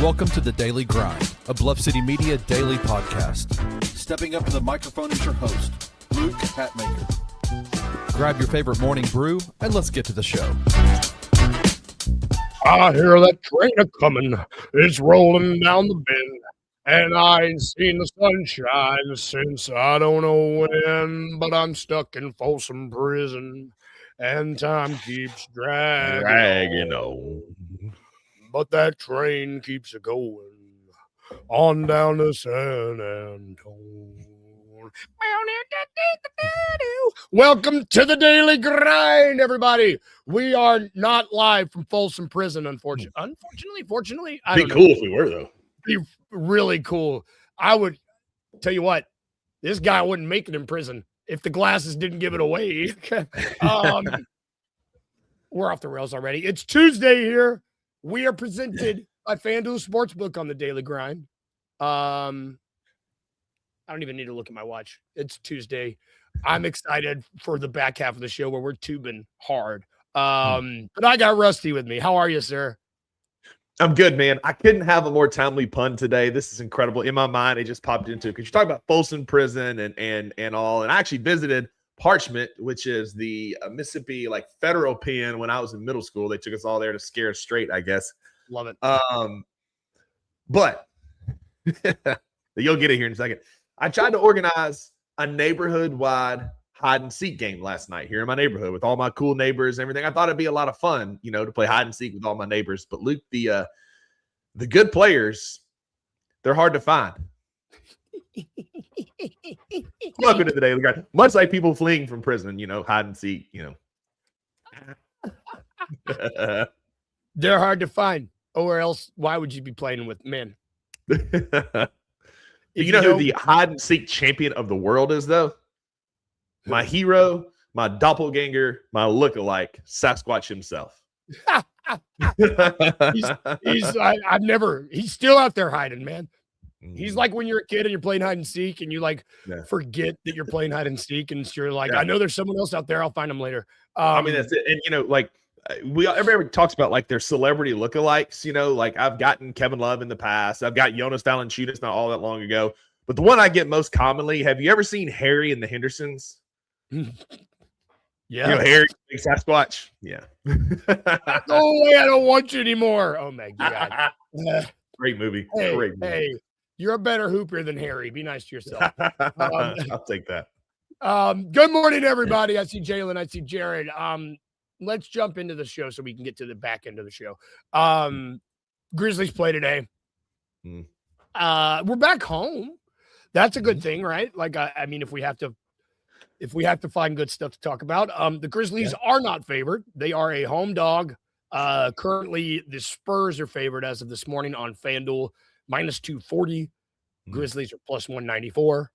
Welcome to The Daily Grind, a Bluff City Media daily podcast. Stepping up to the microphone is your host, Luke Hatmaker. Grab your favorite morning brew, and let's get to the show. I hear that train a-coming. It's rolling down the bend. And I ain't seen the sunshine since I don't know when. But I'm stuck in Folsom Prison, and time keeps dragging on. But that train keeps a going on down to San Antone. Welcome to the Daily Grind, everybody. We are not live from Folsom Prison, Fortunately, I don't know. Be cool if we were, though. Be really cool. I would tell you what, this guy wouldn't make it in prison if the glasses didn't give it away. We're off the rails already. It's Tuesday here. We are presented by FanDuel Sportsbook on the Daily Grind. I don't even need to look at my watch. It's Tuesday. I'm excited for the back half of the show where we're tubing hard. But I got Rusty with me. How are you, sir? I'm good, man. I couldn't have a more timely pun today. This is incredible. In my mind, it just popped into it because you're talking about Folsom Prison and all. And I actually visited Parchment, which is the Mississippi federal pen. When I was in middle school, they took us all there to scare us straight, I guess. Love it. But you'll get it here in a second. I tried to organize a neighborhood-wide hide-and-seek game last night here in my neighborhood with all my cool neighbors and everything. I thought it'd be a lot of fun, to play hide-and-seek with all my neighbors. But, Luke, the good players, they're hard to find. Welcome to the Daily Grind. Much like people fleeing from prison, hide-and-seek, They're hard to find. Or else, why would you be playing with men? You know who the hide-and-seek champion of the world is, though? My hero, my doppelganger, my lookalike, Sasquatch himself. He's still out there hiding, man. He's like when you're a kid and you're playing hide and seek and you forget that you're playing hide and seek and you're like, I know there's someone else out there. I'll find them later. That's it. And everybody talks about their celebrity lookalikes. I've gotten Kevin Love in the past. I've got Jonas Valanciunas not all that long ago. But the one I get most commonly, have you ever seen Harry and the Hendersons? Yeah. Harry, big Sasquatch. Yeah. No way, I don't want you anymore. Oh my God. Great movie. Hey, you're a better hooper than Harry. Be nice to yourself. I'll take that. Good morning, everybody. I see Jalen. I see Jared. Let's jump into the show so we can get to the back end of the show. Grizzlies play today. We're back home. That's a good thing, right? If we have to find good stuff to talk about, the Grizzlies are not favored. They are a home dog. Currently, the Spurs are favored as of this morning on FanDuel, minus 240. Grizzlies are plus 194.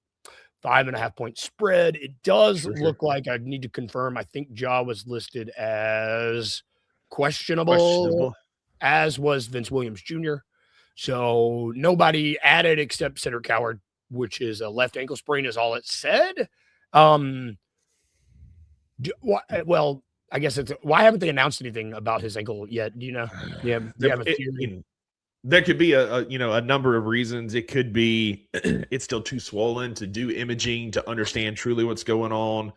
5.5-point spread. It does look like I need to confirm. I think Ja was listed as questionable, as was Vince Williams Jr. So nobody added except Cedric Coward, which is a left ankle sprain, is all it said. I guess why haven't they announced anything about his ankle yet? Do you know? Yeah, you have a theory? There could be a number of reasons. It could be it's still too swollen to do imaging to understand truly what's going on.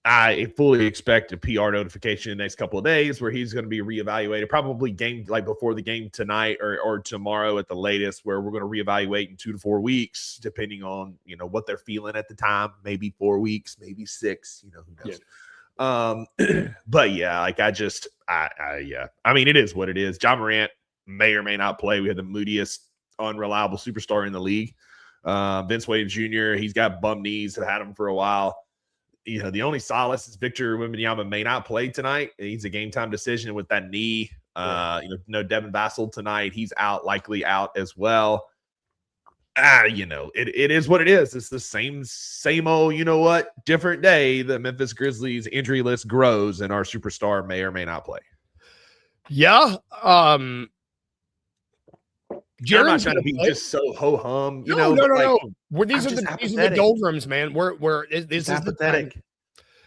I fully expect a PR notification in the next couple of days where he's going to be reevaluated, probably before the game tonight or tomorrow at the latest, where we're going to reevaluate in 2 to 4 weeks, depending on what they're feeling at the time. Maybe 4 weeks, maybe 6. Who knows? Yeah. But yeah, it is what it is. Ja Morant may or may not play. We have the moodiest, unreliable superstar in the league. Vince Williams Jr., he's got bum knees, have had him for a while. The only solace is Victor Wembanyama may not play tonight. He's a game-time decision with that knee. No Devin Vassell tonight. He's likely out as well. It is what it is. It's the same old, different day. The Memphis Grizzlies injury list grows and our superstar may or may not play. Yeah. I'm not trying to be just so ho-hum, No. These are the doldrums, man. This is pathetic.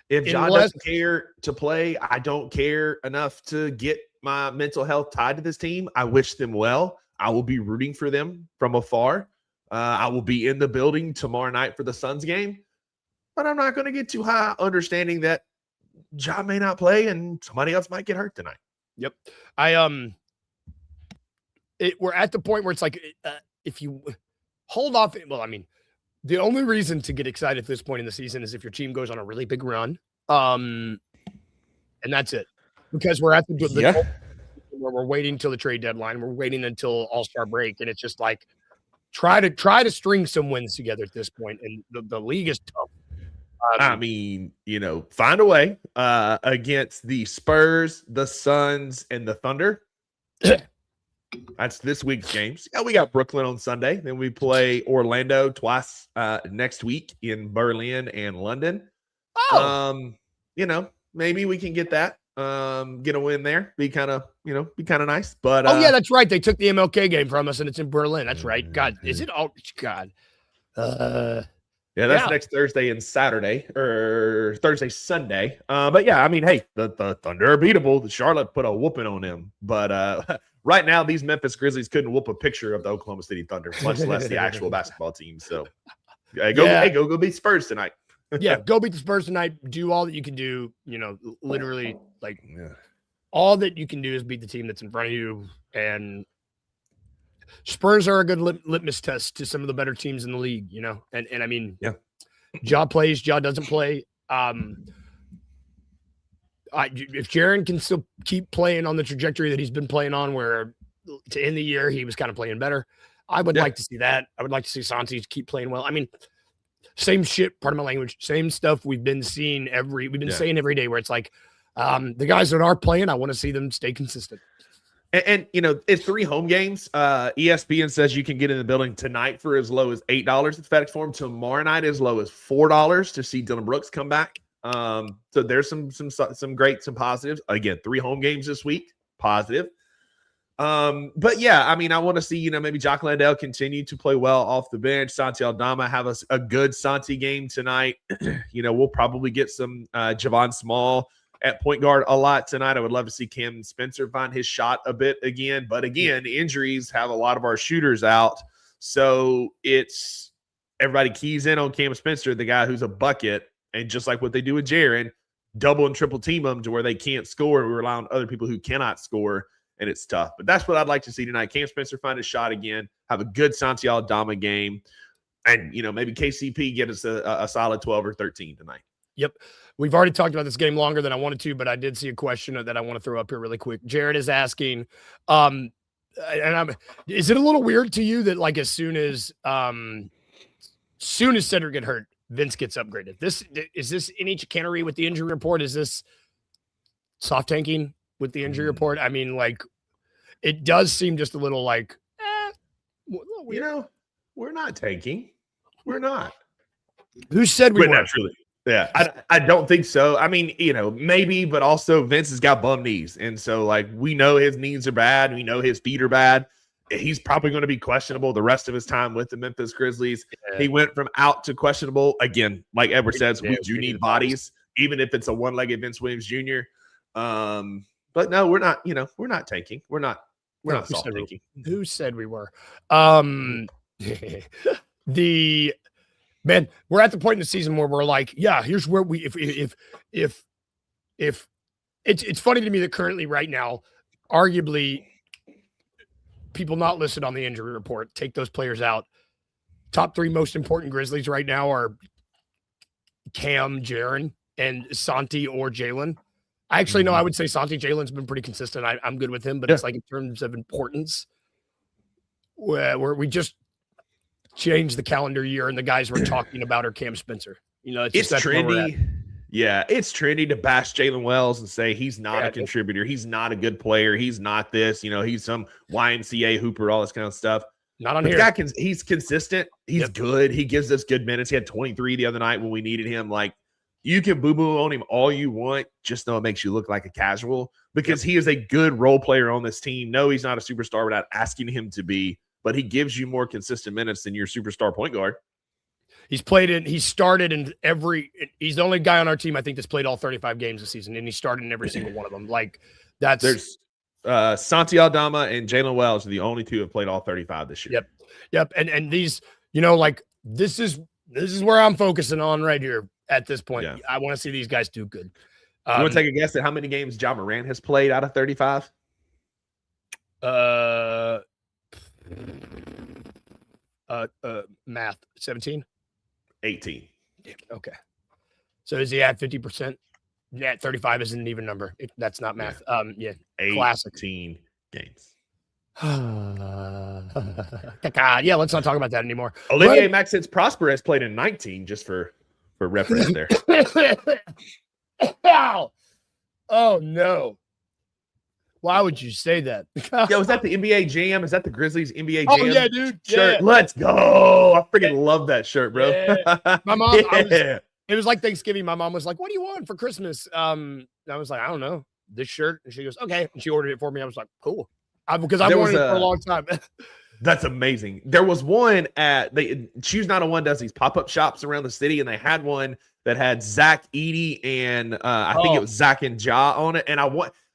If John doesn't care to play, I don't care enough to get my mental health tied to this team. I wish them well. I will be rooting for them from afar. I will be in the building tomorrow night for the Suns game, but I'm not going to get too high, understanding that Ja may not play and somebody else might get hurt tonight. Yep. We're at the point where it's like, if you hold off, well, I mean, the only reason to get excited at this point in the season is if your team goes on a really big run. And that's it. Because we're at the where we're waiting till the trade deadline. We're waiting until All-Star break. And it's just like, try to string some wins together at this point. And the league is tough. I mean, find a way against the Spurs, the Suns, and the Thunder. That's this week's games. Yeah, we got Brooklyn on Sunday. Then we play Orlando twice next week in Berlin and London. Oh. Maybe we can get that. Get a win there. Be kind of nice. But yeah, that's right. They took the MLK game from us, and it's in Berlin. That's right. God, is it? Oh, God. Yeah, that's next Thursday and Saturday, or Thursday, Sunday. But yeah, I mean, hey, the Thunder are beatable. The Charlotte put a whooping on them. But right now, these Memphis Grizzlies couldn't whoop a picture of the Oklahoma City Thunder, much less the actual basketball team. So go beat Spurs tonight. Yeah, go beat the Spurs tonight. Do all that you can do. Literally, all that you can do is beat the team that's in front of you. And Spurs are a good litmus test to some of the better teams in the league, And I mean, Ja plays, Ja doesn't play. If Jaren can still keep playing on the trajectory that he's been playing on, where to end the year he was kind of playing better, I would like to see that. I would like to see Santi keep playing well. I mean, same shit, part of my language, same stuff we've been seeing saying every day, where it's like the guys that are playing, I want to see them stay consistent. And it's 3 home games. ESPN says you can get in the building tonight for as low as $8 at FedEx Forum. Tomorrow night as low as $4 to see Dylan Brooks come back. So there's some positives. Again, 3 home games this week, positive. But yeah, I mean, I want to see maybe Jock Landale continue to play well off the bench. Santi Aldama have a good Santi game tonight. We'll probably get some Javon Small at point guard a lot tonight. I would love to see Cam Spencer find his shot a bit again. But again, injuries have a lot of our shooters out. So it's everybody keys in on Cam Spencer, the guy who's a bucket. And just like what they do with Jaren, double and triple team them to where they can't score. We rely on other people who cannot score, and it's tough. But that's what I'd like to see tonight. Cam Spencer find his shot again, have a good Santi Aldama game, and, maybe KCP get us a solid 12 or 13 tonight. Yep. We've already talked about this game longer than I wanted to, but I did see a question that I want to throw up here really quick. Jared is asking, is it a little weird to you that as soon as Cedric get hurt, Vince gets upgraded? Is this any chicanery with the injury report? Is this soft tanking with the injury report? I mean, it does seem just a little weird. We're not tanking. We're not. Who said we were? Not truly. Yeah, I don't think so. I mean, maybe, but also Vince has got bum knees. And so, we know his knees are bad. We know his feet are bad. He's probably going to be questionable the rest of his time with the Memphis Grizzlies. Yeah. He went from out to questionable. Again, like Edward says, we do need bodies, even if it's a one-legged Vince Williams Jr. But no, we're not, we're not tanking. We're not soft tanking. Who said we were? Man, we're at the point in the season where we're like, yeah, here's where we if it's funny to me that currently right now, arguably people not listed on the injury report, take those players out. Top 3 most important Grizzlies right now are Cam, Jaren, and Santi or Jalen. I actually know I would say Santi. Jalen's been pretty consistent. I'm good with him, but it's in terms of importance, where we just change the calendar year and the guys we're talking about are Cam Spencer. It's trendy. Yeah, it's trendy to bash Jalen Wells and say he's not a contributor. He's not a good player. He's not this. He's some YMCA hooper, all this kind of stuff. Not on here. He's consistent. He's good. He gives us good minutes. He had 23 the other night when we needed him. You can boo-boo on him all you want. Just know it makes you look like a casual because he is a good role player on this team. No, he's not a superstar without asking him to be, but he gives you more consistent minutes than your superstar point guard. He's started in he's the only guy on our team, I think, that's played all 35 games this season, and he started in every single one of them. Santi Aldama and Jalen Wells are the only two who have played all 35 this year. Yep. And these, like this is where I'm focusing on right here at this point. Yeah. I want to see these guys do good. You want to take a guess at how many games Ja Morant has played out of 35? Math 17, 18. Okay. So is he at 50%? Yeah, 35 isn't an even number. That's not math. Yeah. 18 Classic. games. God, yeah, let's not talk about that anymore. Olivier Maxence Prosper has played in 19, just for reference there. Ow. Oh no. Why would you say that? Yo, is that the NBA Jam? Is that the Grizzlies NBA Jam? Oh yeah, dude. Shirt. Yeah. Let's go. I freaking love that shirt, bro. Yeah. My mom, Yeah. it was like Thanksgiving. My mom was like, "What do you want for Christmas?" And I was like, "I don't know, this shirt." And she goes, "Okay." And she ordered it for me. I was like, "Cool," because I wanted it for a long time. That's amazing. There was one at Choose 901 does these pop-up shops around the city, and they had one that had Zach Edey and I think it was Zach and Ja on it. And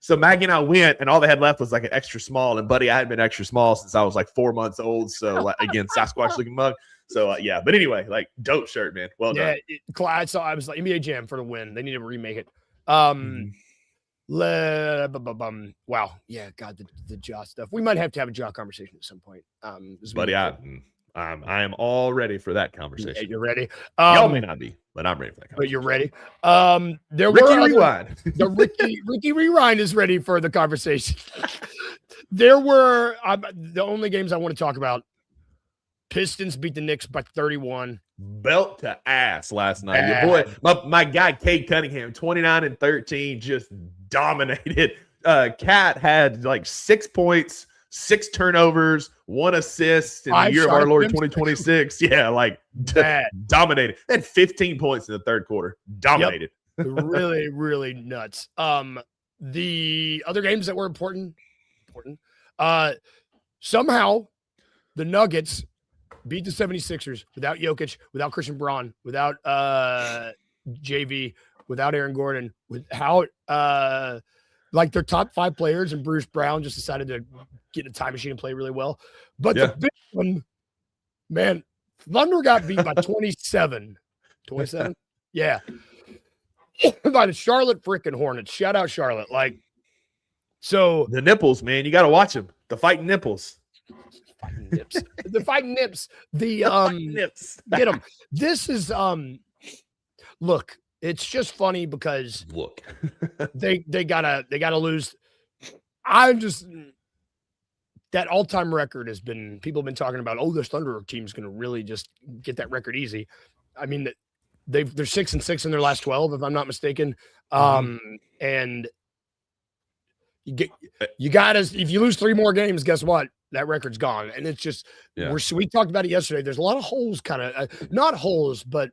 so Maggie and I went, and all they had left was like an extra small. And buddy, I had been extra small since I was like 4 months old. So again, Sasquatch looking mug. So yeah, but anyway, like dope shirt, man. Well done. I was like NBA Jam for the win. They need to remake it. Wow. Yeah. God, the jaw stuff. We might have to have a jaw conversation at some point. Buddy, I am all ready for that conversation. Yeah, you're ready. Y'all may not be, but I'm ready for that conversation. But you're ready. The Ricky Rewind is ready for the conversation. There were the only games I want to talk about. Pistons beat the Knicks by 31. Belt to ass last night. Your boy, my guy, Cade Cunningham, 29-13, just dominated. Cat had like 6 points, 6 turnovers, 1 assist in the year of our Lord 2026. Yeah, like dominated. Had 15 points in the third quarter. Dominated. Yep. Really, really nuts. The other games that were important. Somehow the Nuggets beat the 76ers without Jokic, without Christian Braun, without JV, without Aaron Gordon, without like their top 5 players, and Bruce Brown just decided to get in a time machine and play really well. But the big one, man, Thunder got beat by 27. 27? Yeah. By the Charlotte freaking Hornets. Shout out Charlotte. So the nipples, man, you got to watch them. The fighting nipples. The fighting nips. Nips. Get them. This is look, it's just funny because they gotta lose. I'm just that all-time record has been people have been talking about. Oh, this Thunder team's gonna really just get that record easy. I mean, they're 6-6 in their last 12, if I'm not mistaken. And you gotta, if you lose 3 more games, guess what? That record's gone. And it's just, we talked about it yesterday. There's a lot of holes, kind of, not holes, but.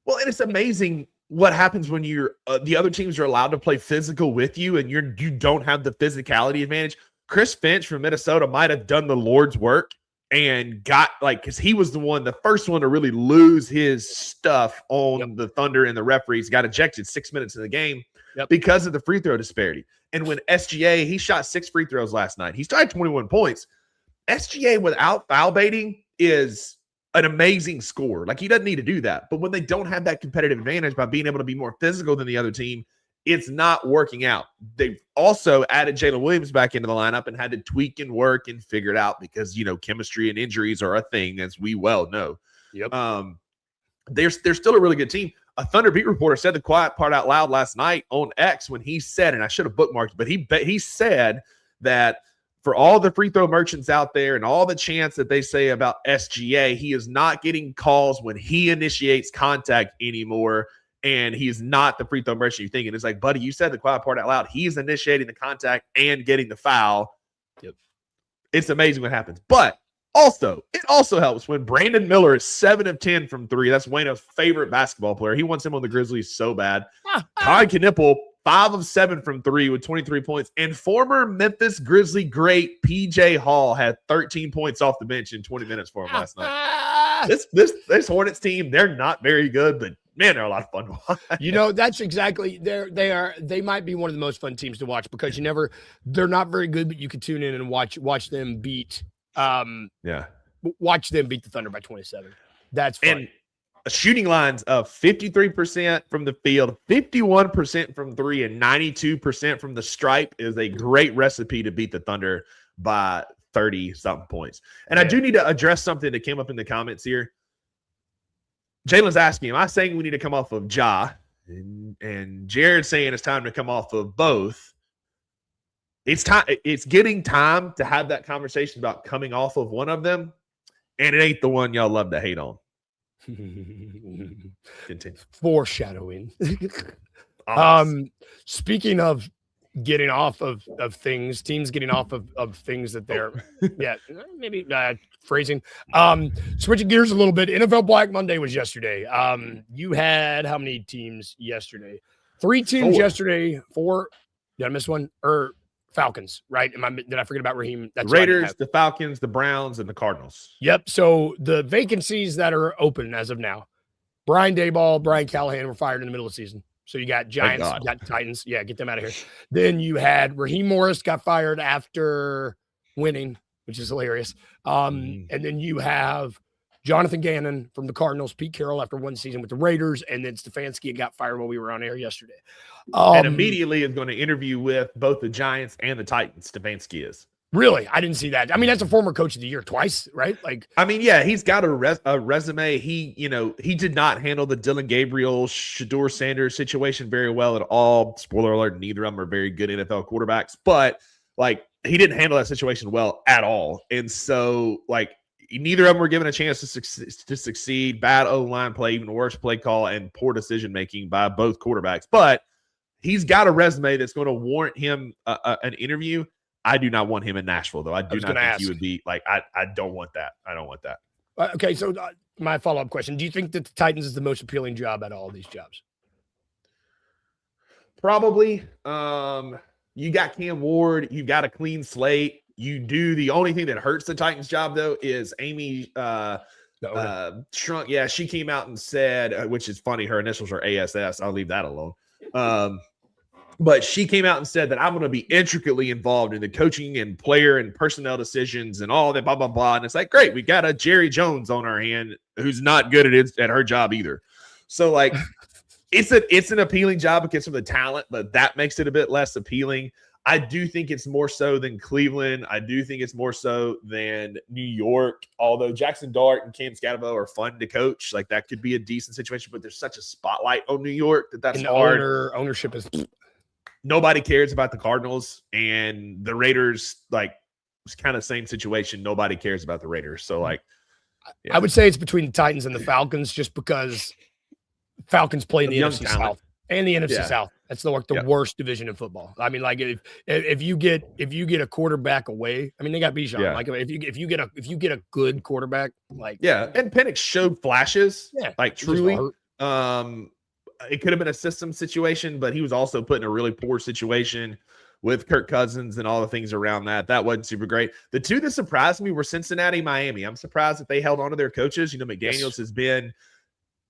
Well, and it's amazing what happens when you're, the other teams are allowed to play physical with you and you don't have the physicality advantage. Chris Finch from Minnesota might have done the Lord's work and got because he was the first one to really lose his stuff on the Thunder, and the referees got ejected 6 minutes in the game because of the free throw disparity. And when SGA, he shot 6 free throws last night. He started 21 points. SGA without foul baiting is an amazing score. Like, he doesn't need to do that. But when they don't have that competitive advantage by being able to be more physical than the other team, it's not working out. They've also added Jalen Williams back into the lineup and had to tweak and work and figure it out because, chemistry and injuries are a thing, as we well know. They're still a really good team. A Thunder beat reporter said the quiet part out loud last night on X when he said, and I should have bookmarked, but he said that for all the free throw merchants out there and all the chants that they say about SGA, he is not getting calls when he initiates contact anymore, and he is not the free throw merchant you're thinking. It's like, buddy, you said the quiet part out loud. He's initiating the contact and getting the foul. It's amazing what happens. But it also helps when Brandon Miller is 7 of 10 from 3. That's Wayne's favorite basketball player. He wants him on the Grizzlies so bad. Kai Knipple, 5 of 7 from 3 with 23 points. And former Memphis Grizzly great PJ Hall had 13 points off the bench in 20 minutes for him last night. This Hornets team, they're not very good, but man, they're a lot of fun to watch. You know, that's exactly they might be one of the most fun teams to watch because they're not very good, but you can tune in and watch them beat watch them beat the Thunder by 27. That's fun. And shooting lines of 53% from the field, 51% from three, and 92% from the stripe is a great recipe to beat the Thunder by 30-something points. And I do need to address something that came up in the comments here. Jalen's asking, am I saying we need to come off of Ja? And Jared's saying it's time to come off of both. It's time. It's getting time to have that conversation about coming off of one of them, and it ain't the one y'all love to hate on. Continue. Foreshadowing. Speaking of getting off of things, teams getting off of things that they're maybe phrasing. Switching gears a little bit. NFL Black Monday was yesterday. You had how many teams yesterday? 3 teams yesterday. 4. Did I miss one? Or Falcons, right? Did I forget about Raheem? That's the Raiders, the Falcons, the Browns, and the Cardinals. Yep. So the vacancies that are open as of now: Brian Daboll, Brian Callahan were fired in the middle of the season. So you got Giants, you got Titans. Yeah, get them out of here. Then you had Raheem Morris got fired after winning, which is hilarious. And then you have Jonathan Gannon from the Cardinals, Pete Carroll after one season with the Raiders, and then Stefanski got fired while we were on air yesterday. And immediately is going to interview with both the Giants and the Titans. Stefanski is. Really? I didn't see that. I mean, that's a former coach of the year twice, right? Like, I mean, yeah, he's got a resume. He did not handle the Dylan Gabriel, Shedeur Sanders situation very well at all. Spoiler alert, neither of them are very good NFL quarterbacks, but like he didn't handle that situation well at all. And so like neither of them were given a chance to succeed. Bad O-line play, even worse play call, and poor decision-making by both quarterbacks. But he's got a resume that's going to warrant him an interview. I do not want him in Nashville, though. I do not think he would be like, I don't want that. I don't want that. Okay, so my follow-up question. Do you think that the Titans is the most appealing job out of all these jobs? Probably. You got Cam Ward. You got a clean slate. You do. The only thing that hurts the Titans job, though, is Amy Shrunk. Yeah, she came out and said, which is funny, her initials are ASS. I'll leave that alone. But she came out and said that I'm going to be intricately involved in the coaching and player and personnel decisions and all that, blah, blah, blah. And it's like, great, we got a Jerry Jones on our hand who's not good at her job either. So, like, it's an appealing job because of the talent, but that makes it a bit less appealing. I do think it's more so than Cleveland. I do think it's more so than New York, although Jackson Dart and Cam Scatterbo are fun to coach. Like, that could be a decent situation, but there's such a spotlight on New York that's and hard. Ownership is... Nobody cares about the Cardinals, and the Raiders, like, it's kind of the same situation. Nobody cares about the Raiders. So, like, I would say it's between the Titans and the Falcons just because Falcons play in the NFC South and the NFC South. That's the worst division in football. I mean, like, if you get a quarterback away, I mean, they got Bijan. Yeah. Like, if you get a good quarterback, like, and Penix showed flashes, like, truly. It could have been a system situation, but he was also put in a really poor situation with Kirk Cousins and all the things around that. That wasn't super great. The two that surprised me were Cincinnati, Miami. I'm surprised that they held on to their coaches. You know, McDaniels has been,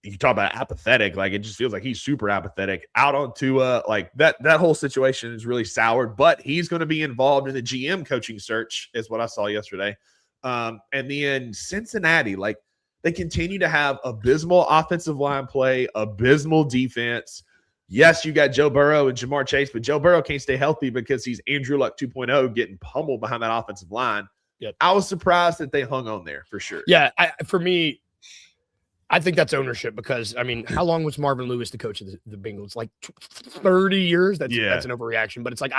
you talk about apathetic, like, it just feels like he's super apathetic. Out on Tua, like, that whole situation is really soured, but he's going to be involved in the GM coaching search, is what I saw yesterday. And then Cincinnati, like, they continue to have abysmal offensive line play, abysmal defense. Yes, you got Joe Burrow and Jamar Chase, but Joe Burrow can't stay healthy because he's Andrew Luck 2.0 getting pummeled behind that offensive line. Yep. I was surprised that they hung on there for sure. Yeah, for me, I think that's ownership because, I mean, how long was Marvin Lewis the coach of the Bengals? Like 30 years? That's an overreaction. But it's like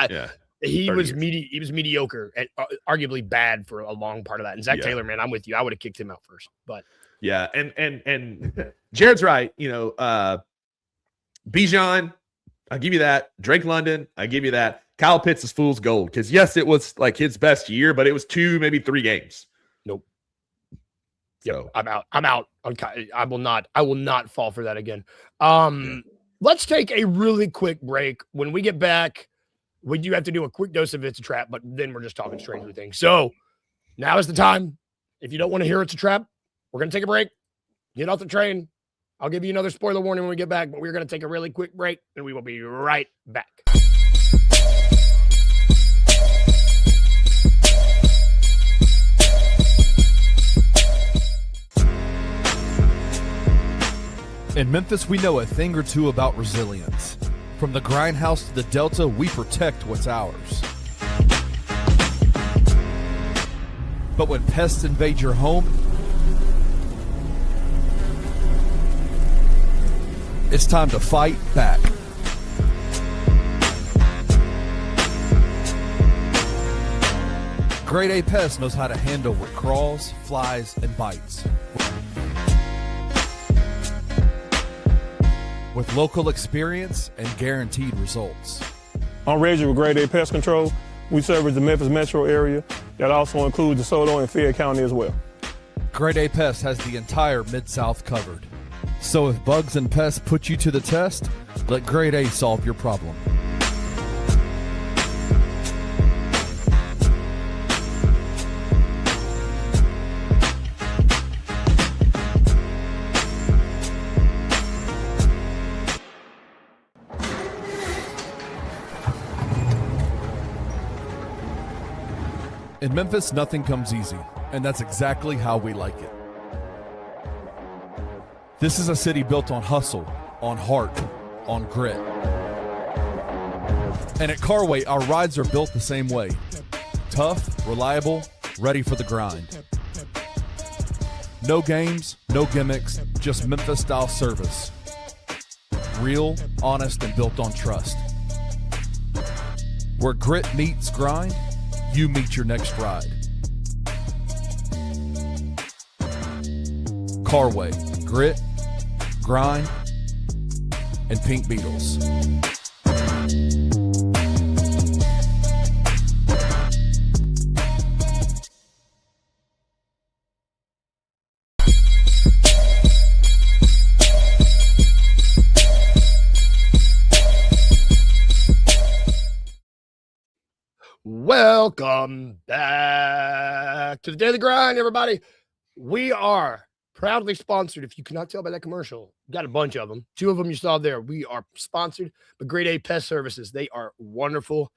he was mediocre and arguably bad for a long part of that. And Zach Taylor, man, I'm with you. I would have kicked him out first. But yeah, and Jared's right. You know, Bijan, I'll give you that. Drake London, I give you that. Kyle Pitts is fool's gold because yes, it was like his best year, but it was 2, maybe 3 games. Nope. So I'm out. I will not fall for that again. Let's take a really quick break. When we get back, we do have to do a quick dose of It's a Trap, but then we're just talking Stranger Things. So now is the time. If you don't want to hear It's a Trap, we're going to take a break. Get off the train. I'll give you another spoiler warning when we get back, but we're going to take a really quick break, and we will be right back. In Memphis, we know a thing or two about resilience. From the grindhouse to the Delta, we protect what's ours. But when pests invade your home, it's time to fight back. Grade A Pest knows how to handle what crawls, flies, and bites. With local experience and guaranteed results. I'm Reggie with Grade A Pest Control. We service the Memphis metro area. That also includes DeSoto and Fayette County as well. Grade A Pest has the entire Mid-South covered. So if bugs and pests put you to the test, let Grade A solve your problem. In Memphis, nothing comes easy, and that's exactly how we like it. This is a city built on hustle, on heart, on grit. And at Carway, our rides are built the same way. Tough, reliable, ready for the grind. No games, no gimmicks, just Memphis-style service. Real, honest, and built on trust. Where grit meets grind, you meet your next ride. Carway, grit, grind, and Pink Beetles. Welcome back to the Daily Grind, everybody. We are proudly sponsored. If you cannot tell by that commercial, got a bunch of them. 2 of them you saw there. We are sponsored by Grade A Pest Services. They are wonderful.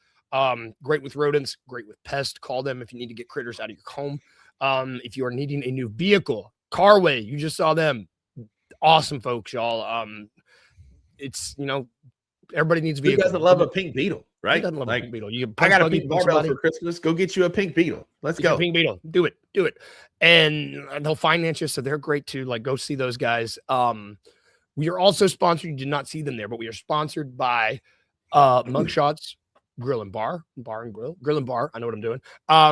Great with rodents, great with pests. Call them if you need to get critters out of your home. If you are needing a new vehicle, Carway, you just saw them. Awesome folks, y'all. It's, everybody needs a vehicle. Who doesn't love a pink beetle, right? Who doesn't love a pink beetle? I got a pink barbell for Christmas. Go get you a pink beetle. Let's go. Pink beetle. Do it. And they'll finance you, so they're great too. Like, go see those guys. We are also sponsored. You did not see them there, but we are sponsored by Mugshots Grill and Bar. Grill and Bar. I know what I'm doing.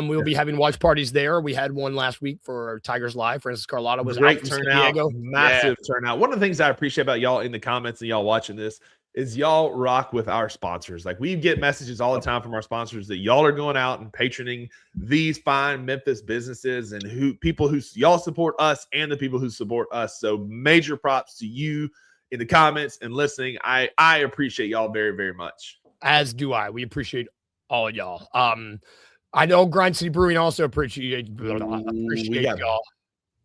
We will be having watch parties there. We had one last week for Tigers Live. Francis Carlotta was great out from turnout. San Diego. Massive turnout. One of the things I appreciate about y'all in the comments and y'all watching this is y'all rock with our sponsors. Like, we get messages all the time from our sponsors that y'all are going out and patroning these fine Memphis businesses and people who y'all support us and the people who support us. So major props to you in the comments and listening. I appreciate y'all very, very much. As do I. We appreciate all of y'all. I know Grind City Brewing also appreciate y'all.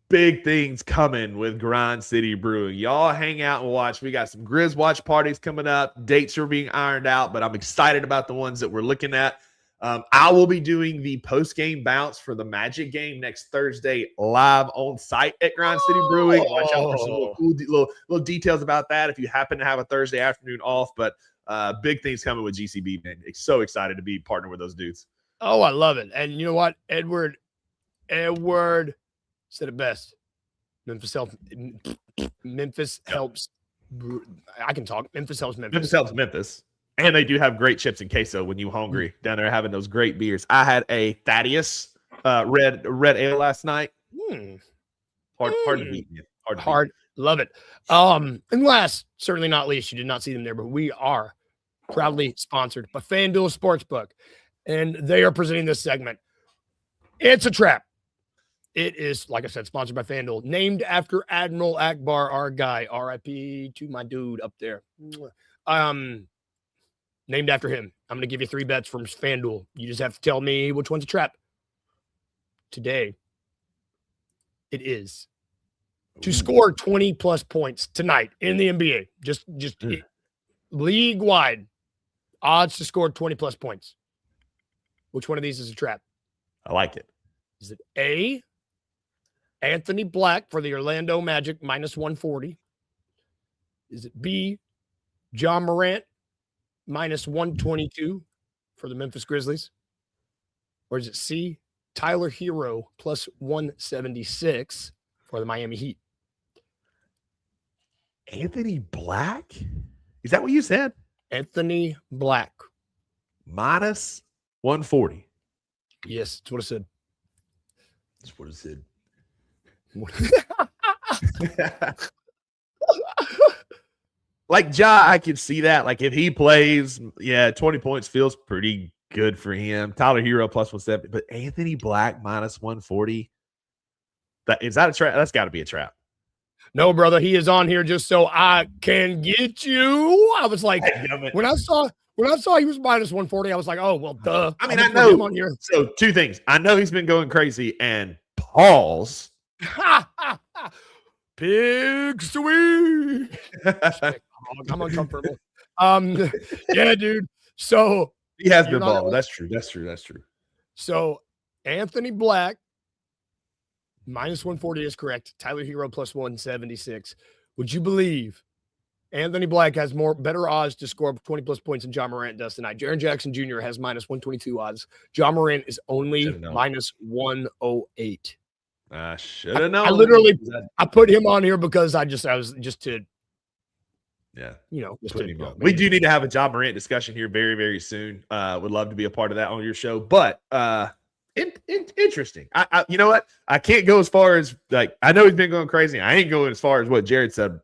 Big things coming with Grind City Brewing. Y'all hang out and watch. We got some Grizz watch parties coming up. Dates are being ironed out, but I'm excited about the ones that we're looking at. I will be doing the post-game bounce for the Magic game next Thursday live on site at Grind City Brewing. Watch out for some little details about that if you happen to have a Thursday afternoon off. But big things coming with GCB, man. So excited to be partnered with those dudes. Oh, I love it. And you know what? Edward said it best. Memphis helps. I can talk. Memphis helps Memphis. Memphis helps Memphis. And they do have great chips and queso when you're hungry down there having those great beers. I had a Thaddeus red ale last night. Hard to beat. Hard. Love it. And last, certainly not least, you did not see them there, but we are proudly sponsored by FanDuel Sportsbook. And they are presenting this segment. It's a trap. It is, like I said, sponsored by FanDuel, named after Admiral Akbar, our guy. RIP to my dude up there. Named after him. I'm going to give you 3 bets from FanDuel. You just have to tell me which one's a trap. Today, it is to score 20 plus points tonight in the NBA. Just league wide odds to score 20 plus points. Which one of these is a trap? I like it. Is it A, Anthony Black for the Orlando Magic minus 140? Is it B, John Morant minus 122 for the Memphis Grizzlies? Or is it C, Tyler Hero plus 176 for the Miami Heat? Anthony Black? Is that what you said? Anthony Black. Minus 140. Yes, that's what I said. That's what it said. Like Ja, I can see that. Like if he plays, 20 points feels pretty good for him. Tyler Hero plus 170, but Anthony Black minus 140. Is that a trap? That's got to be a trap. No, brother, he is on here just so I can get you. I was like, when I saw he was minus 140, I was like, oh well, duh. I mean, I know. Him on here. So two things. I know he's been going crazy, and pause. Pig sweet. I'm uncomfortable. Yeah, dude. So he has been balling. That's true. So Anthony Black minus 140 is correct. Tyler Hero plus 176. Would you believe Anthony Black has better odds to score 20 plus points than John Morant does tonight? Jaren Jackson Jr. has minus 122 odds. John Morant is only minus 108. I should have known. I literally put him on here because I was just to we do need to have a John Morant discussion here very, very soon. Would love to be a part of that on your show. But interesting. I you know what? I can't go as far as like I know he's been going crazy. I ain't going as far as what Jared said,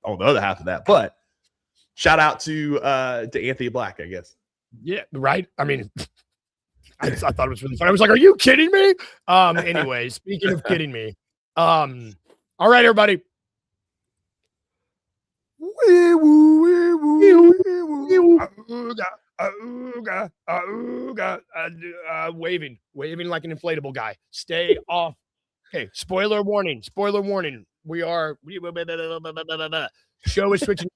on the other half of that. But shout out to Anthony Black, I guess. Yeah, right. I mean, I thought it was really funny. I was like, are you kidding me? Anyway, speaking of kidding me. All right, everybody. Waving like an inflatable guy. Stay off. Okay, spoiler warning. Show is switching.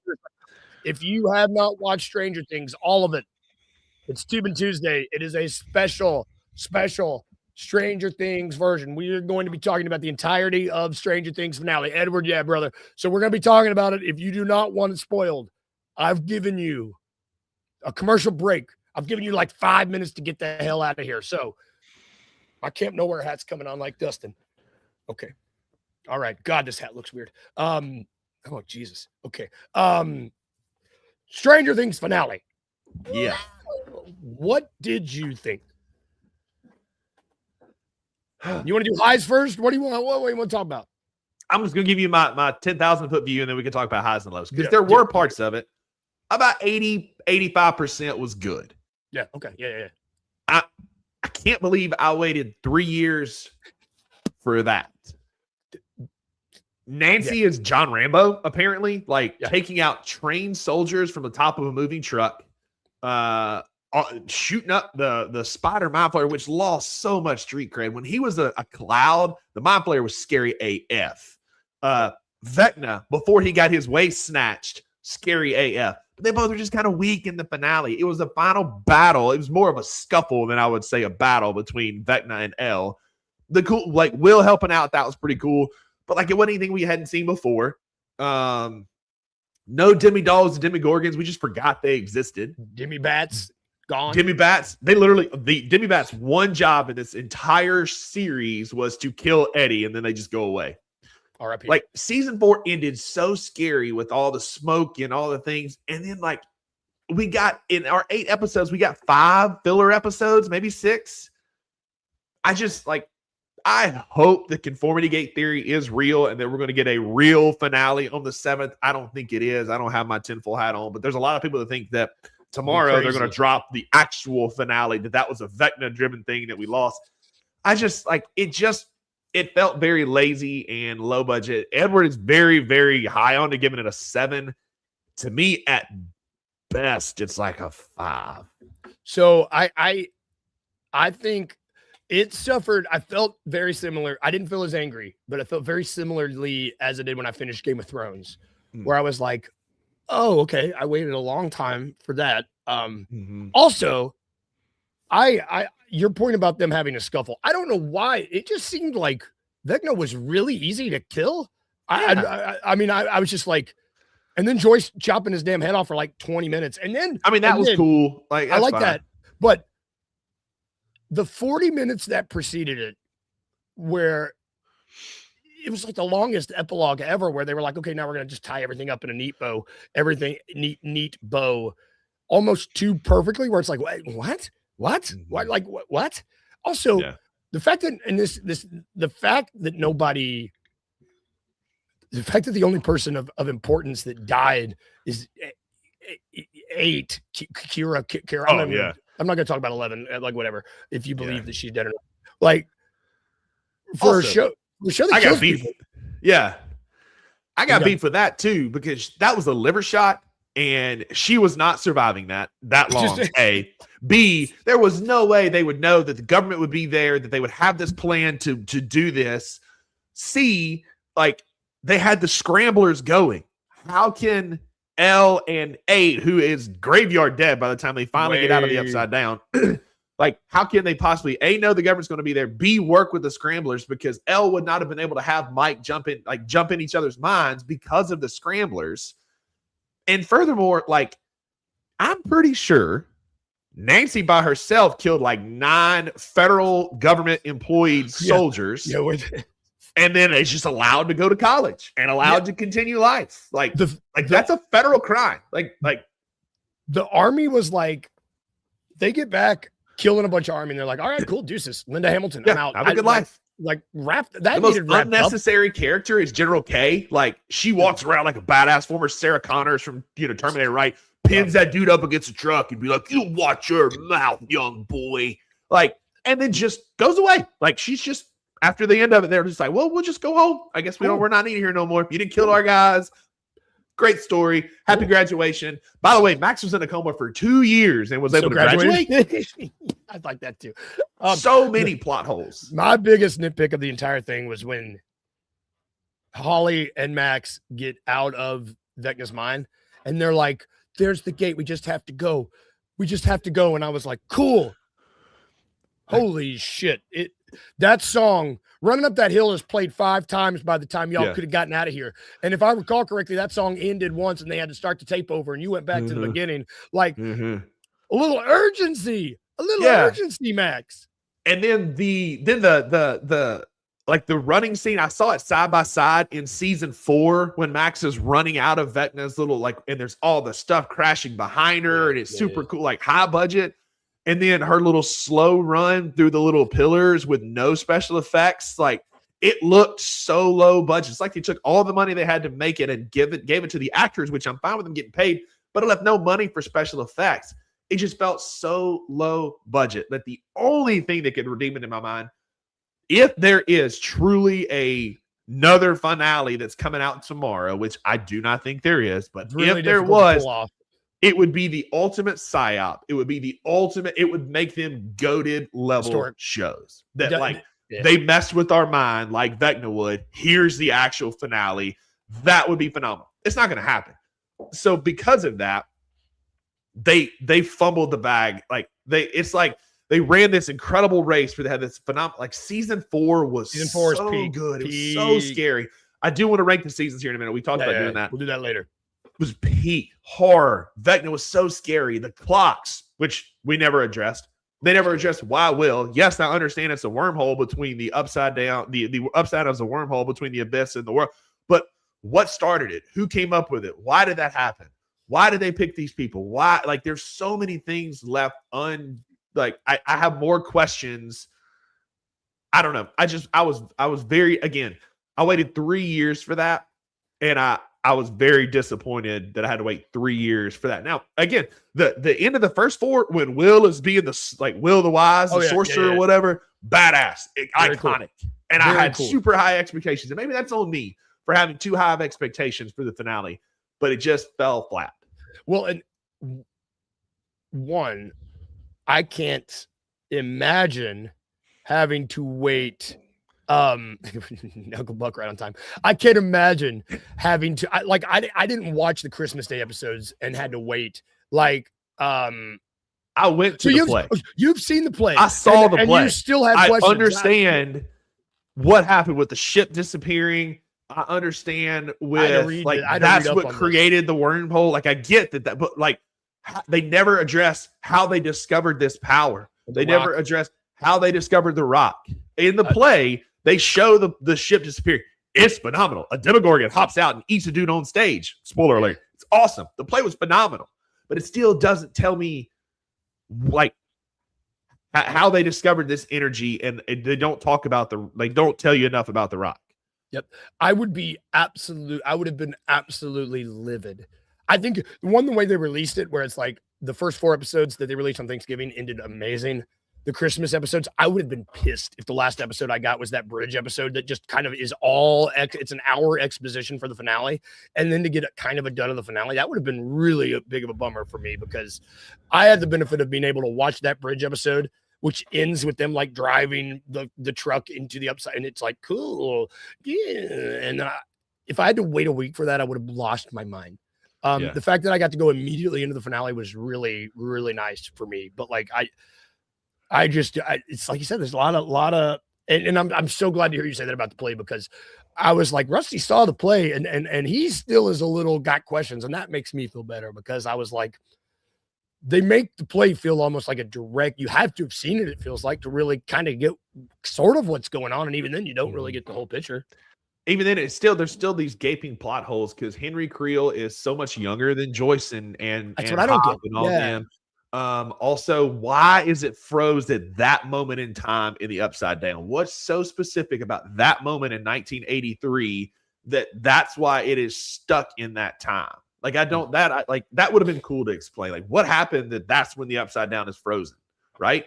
If you have not watched Stranger Things, all of it, it's Tubin Tuesday. It is a special Stranger Things version. We are going to be talking about the entirety of Stranger Things finale. Edward, yeah, brother. So we're going to be talking about it. If you do not want it spoiled, I've given you a commercial break. I've given you like 5 minutes to get the hell out of here. So my Camp Nowhere hat's coming on like Dustin. Okay. All right. God, this hat looks weird. Oh, Jesus. Okay. Stranger Things finale. Yeah. What did you think? You want to do highs first? What do you want? What do you want to talk about? I'm just going to give you my 10,000 foot view, and then we can talk about highs and lows. Because there were parts of it. About 85% was good. Yeah. Okay. Yeah. I can't believe I waited 3 years for that. Nancy is John Rambo, apparently, taking out trained soldiers from the top of a moving truck, shooting up the spider mind flayer, which lost so much street cred. When he was a cloud, the mind flayer was scary AF. Vecna, before he got his waist snatched, scary AF. But they both were just kind of weak in the finale. It was a final battle. It was more of a scuffle than I would say a battle between Vecna and L. The cool, Will helping out, that was pretty cool. But it wasn't anything we hadn't seen before. No Demi Dolls and Demi Gorgons. We just forgot they existed. Demi Bats gone. Demi Bats. The Demi Bats' one job in this entire series was to kill Eddie, and then they just go away. R.I.P. Season 4 ended so scary with all the smoke and all the things. And then we got in our 8 episodes, we got 5 filler episodes, maybe 6. I hope the conformity gate theory is real and that we're going to get a real finale on the 7th. I don't think it is. I don't have my tinfoil hat on, but there's a lot of people that think that tomorrow they're going to drop the actual finale, that was a Vecna-driven thing that we lost. It felt very lazy and low budget. Edward is very, very high on to giving it a 7. To me, at best, it's like a 5. So I think It suffered. I felt very similar. I didn't feel as angry, but I felt very similarly as I did when I finished Game of Thrones, where I was like, oh, okay, I waited a long time for that. Also, your point about them having a scuffle, I don't know why. It just seemed like Vecna was really easy to kill. I mean, I was just like, and then Joyce chopping his damn head off for like 20 minutes. And then, I mean, that was cool. Like, I like fine. that. But the 40 minutes that preceded it, where it was like the longest epilogue ever, where they were like, okay, now we're going to just tie everything up in a neat bow, neat bow, almost too perfectly, where it's like, what? What? Also, the fact that, and the fact that the only person of importance that died is 8, Kira. I'm not going to talk about 11, like whatever, if you believe that she's dead or not. Like, for also, a show that I kills got beef. people. Yeah. I got beef for that too, because that was a liver shot and she was not surviving that long. A. B, there was no way they would know that the government would be there, that they would have this plan to do this. C, like, they had the scramblers going. How can L and 8, who is graveyard dead by the time they finally get out of the Upside Down, like, how can they possibly A, know the government's going to be there, B, work with the scramblers, because L would not have been able to have Mike jump in each other's minds because of the scramblers. And furthermore, like, I'm pretty sure Nancy by herself killed like 9 federal government employed soldiers. And then is just allowed to go to college and allowed to continue life. Like that's a federal crime. Like the army was like, they get back killing a bunch of army and they're like, all right, cool, deuces. Linda Hamilton, I'm out. Have a good life. Like wrap that. The most unnecessary character is General K. Like, she walks around like a badass, former Sarah Connors from Terminator, right? Pins that dude up against a truck and be like, you watch your mouth, young boy. Like, and then just goes away. Like, she's just, after the end of it, they're just like, well, we'll just go home. I guess we're not needed here no more. You didn't kill our guys. Great story. Happy graduation. By the way, Max was in a coma for 2 years and was able to graduate. I'd like that too. So many plot holes. My biggest nitpick of the entire thing was when Holly and Max get out of Vecna's mind and they're like, there's the gate. We just have to go. And I was like, cool. Holy shit. That song, Running Up That Hill, is played 5 times by the time y'all could have gotten out of here. And if I recall correctly, that song ended once and they had to start the tape over and you went back to the beginning. Like, a little urgency. Urgency, Max. And then the like the running scene, I saw it side by side in season 4 when Max is running out of Vecna's little, like, and there's all the stuff crashing behind her and it's super cool, like high budget. And then her little slow run through the little pillars with no special effects. Like, it looked so low budget. It's like they took all the money they had to make it and gave it to the actors, which I'm fine with them getting paid, but it left no money for special effects. It just felt so low budget that the only thing that could redeem it in my mind, if there is truly another finale that's coming out tomorrow, which I do not think there is, but really if there was, it would be the ultimate psyop. It would be the ultimate. It would make them goated level shows that they messed with our mind like Vecna would. Here's the actual finale. That would be phenomenal. It's not going to happen. So because of that, they fumbled the bag. Like it's like they ran this incredible race where they had this phenomenal. Like season 4 was so peak, good. It was so scary. I do want to rank the seasons here in a minute. We talked about doing that. We'll do that later. It was peak horror. Vecna was so scary. The clocks, which we never addressed. They never addressed why Will. Yes, I understand it's a wormhole between the upside down. The upside is a wormhole between the abyss and the world. But what started it? Who came up with it? Why did that happen? Why did they pick these people? Why? Like, there's so many things left like, I have more questions. I don't know. I was very, again, I waited 3 years for that. And I was very disappointed that I had to wait 3 years for that. Now, again, the end of the first 4, when Will is being Will the Wise, the sorcerer or whatever, badass, iconic. Cool. And I had super high expectations. And maybe that's on me for having too high of expectations for the finale, but it just fell flat. Well, and one, I can't imagine having to wait. Uncle Buck right on time. I can't imagine having to I didn't watch the Christmas Day episodes and had to wait. I went to the play. You've seen the play. I saw the play. And you still have questions. I understand what happened with the ship disappearing. I understand that's what created the wormhole. Like, I get that, but like, they never address how they discovered this power. They never addressed how they discovered the rock. In the play, they show the ship disappearing. It's phenomenal. A Demogorgon hops out and eats a dude on stage. Spoiler alert. It's awesome. The play was phenomenal, but it still doesn't tell me like how they discovered this energy, and they don't talk about they don't tell you enough about the rock. Yep. I would have been absolutely livid. I think the way they released it, where it's like the first 4 episodes that they released on Thanksgiving ended amazing. The Christmas episodes, I would have been pissed if the last episode I got was that bridge episode that just kind of is it's an hour exposition for the finale. And then to get kind of a done of the finale, that would have been really a big of a bummer for me, because I had the benefit of being able to watch that bridge episode, which ends with them like driving the truck into the upside. And it's like, cool. Yeah. And if I had to wait a week for that, I would have lost my mind. The fact that I got to go immediately into the finale was really, really nice for me. But like, it's like you said, there's a lot of, and I'm so glad to hear you say that about the play, because I was like, Rusty saw the play and he still is a little got questions, and that makes me feel better, because I was like, they make the play feel almost like a direct, you have to have seen it, it feels like, to really kind of get sort of what's going on. And even then you don't really get the whole picture. Even then, there's still these gaping plot holes, because Henry Creel is so much younger than Joyce and that's what I don't get. And all them. Also, why is it froze at that moment in time in the Upside Down? What's so specific about that moment in 1983 that's why it is stuck in that time? Like, that would have been cool to explain. Like, what happened that's when the Upside Down is frozen, right?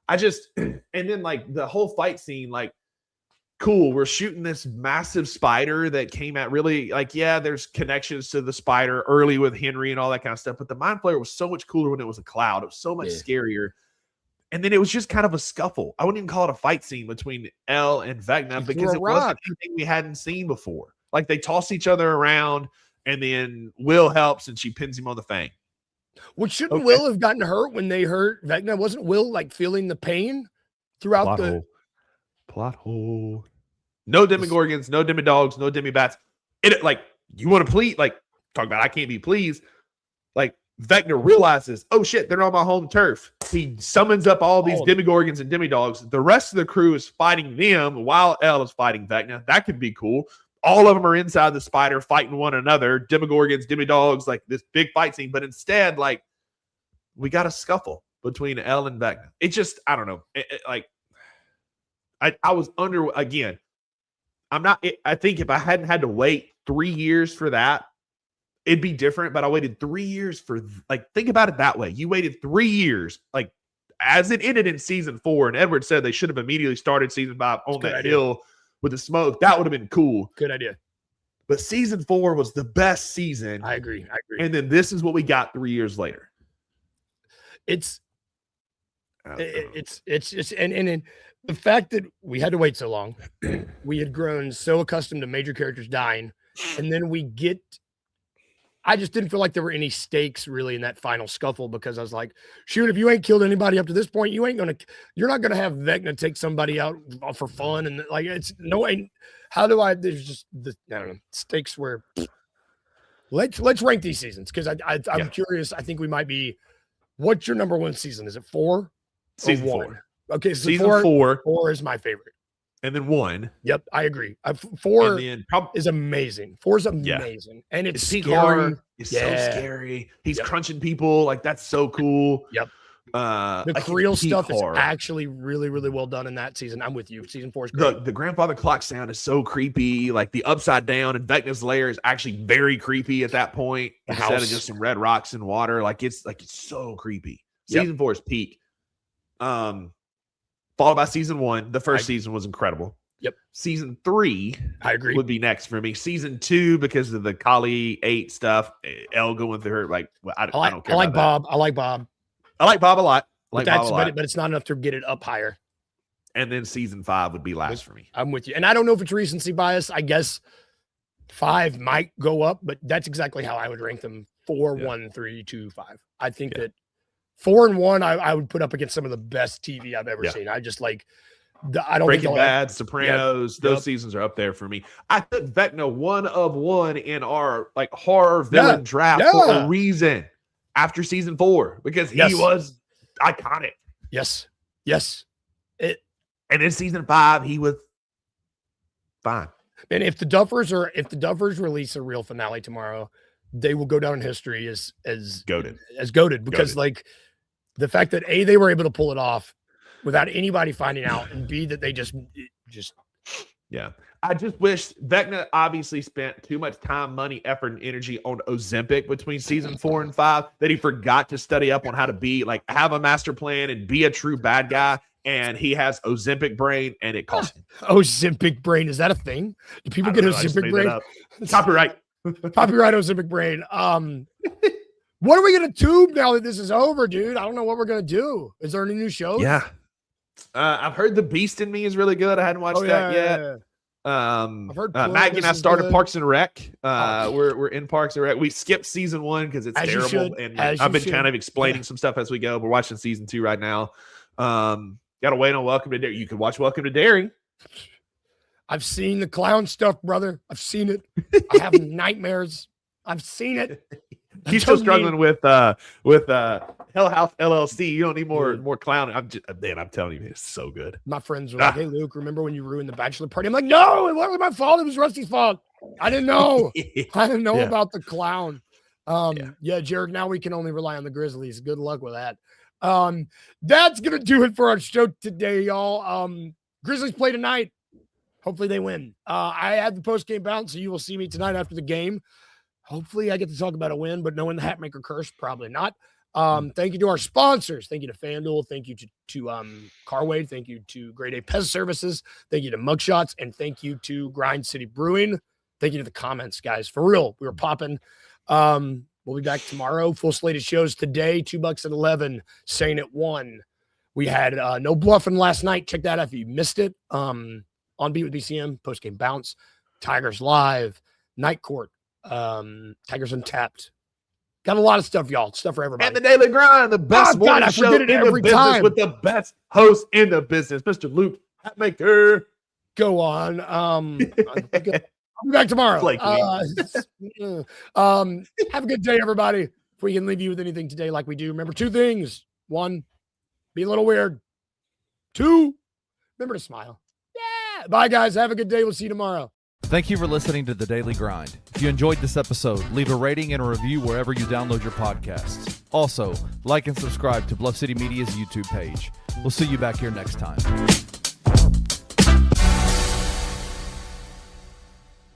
And then like the whole fight scene, like, cool, we're shooting this massive spider that came out really, like, yeah, there's connections to the spider early with Henry and all that kind of stuff, but the Mind Flayer was so much cooler when it was a cloud. It was so much scarier. And then it was just kind of a scuffle. I wouldn't even call it a fight scene between Elle and Vecna, because it wasn't anything we hadn't seen before. Like, they toss each other around, and then Will helps and she pins him on the fang. Which shouldn't Will have gotten hurt when they hurt Vecna? Wasn't Will like feeling the pain throughout Plot hole. No Demogorgons, no Demi-Dogs, no Demi-Bats. Like, you want to plead, like, talk about I can't be pleased. Like, Vecna realizes, oh shit, they're on my home turf. He summons up all these Demogorgons and Demi-Dogs. The rest of the crew is fighting them while Elle is fighting Vecna. That could be cool. All of them are inside the spider fighting one another. Demogorgons, Demi-Dogs, like this big fight scene. But instead, like, we got a scuffle between Elle and Vecna. It just, I don't know. I was again. I think if I hadn't had to wait 3 years for that, it'd be different. But I waited 3 years for, like, think about it that way. You waited 3 years, like, as it ended in season 4, and Edward said they should have immediately started season 5 on that hill with the smoke. That would have been cool. Good idea. But season 4 was the best season. I agree. And then this is what we got 3 years later. It's just, and the fact that we had to wait so long, we had grown so accustomed to major characters dying, and then I just didn't feel like there were any stakes really in that final scuffle, because I was like, shoot, if you ain't killed anybody up to this point, you're not gonna have Vecna take somebody out for fun, and like, it's no way. There's just I don't know, stakes where let's rank these seasons, because I'm curious. I think we might be. What's your number 1 season? Is it 4? Season 4. Okay, so season 4 is my favorite. And then 1. Yep, I agree. 4 is amazing. 4 is amazing. And it's scary. It's so scary. He's crunching people. Like, that's so cool. Yep. The Creel stuff is actually really, really well done in that season. I'm with you. Season 4 is great. The grandfather clock sound is so creepy. Like, the Upside Down and Vecna's lair is actually very creepy at that point. Instead of just some red rocks and water. It's so creepy. Season 4 is peak. Followed by season 1. The first season was incredible. Yep. Season 3, I agree, would be next for me. Season 2, because of the Kali 8 stuff, Elle going through her, like, I don't care. I like Bob. I like Bob. I like Bob a lot. But it's not enough to get it up higher. and then season 5 would be last for me. I'm with you. And I don't know if it's recency bias. I guess 5 might go up, but that's exactly how I would rank them. 4, 1, 3, 2, 5. I think that 4 and 1, I would put up against some of the best TV I've ever seen. I just like, I don't Breaking think Bad, Sopranos, those seasons are up there for me. I took Vecna 1 of 1 in our like horror villain draft for a reason after season 4 because he was iconic. Yes. And in season 5, he was fine. And if the Duffers release a real finale tomorrow, they will go down in history as goated because like the fact that A, they were able to pull it off without anybody finding out, and B, that they just I just wish Vecna obviously spent too much time, money, effort, and energy on Ozempic between season 4 and 5 that he forgot to study up on how to be like have a master plan and be a true bad guy. And he has Ozempic brain, and it costs him. Ozempic brain, is that a thing? Do people get Ozempic brain? Copyright Ozempic brain. What are we gonna tube now that this is over, dude? I don't know what we're gonna do. Is there any new shows? Yeah. I've heard The Beast in Me is really good. I hadn't watched that yet. Yeah. I've heard Maggie and I started Parks and Rec. We're in Parks and Rec. We skipped season 1 because it's terrible, and I've been kind of explaining some stuff as we go. We're watching season 2 right now. Gotta wait on Welcome to Dairy. You can watch Welcome to Dairy. I've seen the clown stuff, brother. I've seen it. I have nightmares. I've seen it. He's still struggling with Hell House LLC. You don't need more clown. I'm telling you, it's so good. My friends were like, "Hey, Luke, remember when you ruined the bachelor party?" I'm like, "No, it wasn't my fault. It was Rusty's fault. I didn't know. I didn't know about the clown." Jared. Now we can only rely on the Grizzlies. Good luck with that. That's gonna do it for our show today, y'all. Grizzlies play tonight. Hopefully they win. I have the post-game bounce, so you will see me tonight after the game. Hopefully I get to talk about a win, but knowing the Hatmaker curse, probably not. Thank you to our sponsors. Thank you to FanDuel. Thank you to Carwade. Thank you to Grade A Pest Services. Thank you to Mugshots. And thank you to Grind City Brewing. Thank you to the comments, guys. For real, we were popping. We'll be back tomorrow. Full slate of shows today. $2 at 11. Saying at 1. We had no bluffing last night. Check that out if you missed it. On Beat with BCM, post-game bounce, Tigers Live, Night Court, Tigers Untapped. Got a lot of stuff, y'all. Stuff for everybody. And the Daily Grind, the best morning show in the business with the best host in the business, Mr. Luke Hatmaker. Go on. I'll be back tomorrow. Have a good day, everybody. If we can leave you with anything today like we do, remember 2 things. 1, be a little weird. 2, remember to smile. Yeah. Bye, guys. Have a good day. We'll see you tomorrow. Thank you for listening to The Daily Grind. If you enjoyed this episode, leave a rating and a review wherever you download your podcasts. Also, like and subscribe to Bluff City Media's YouTube page. We'll see you back here next time.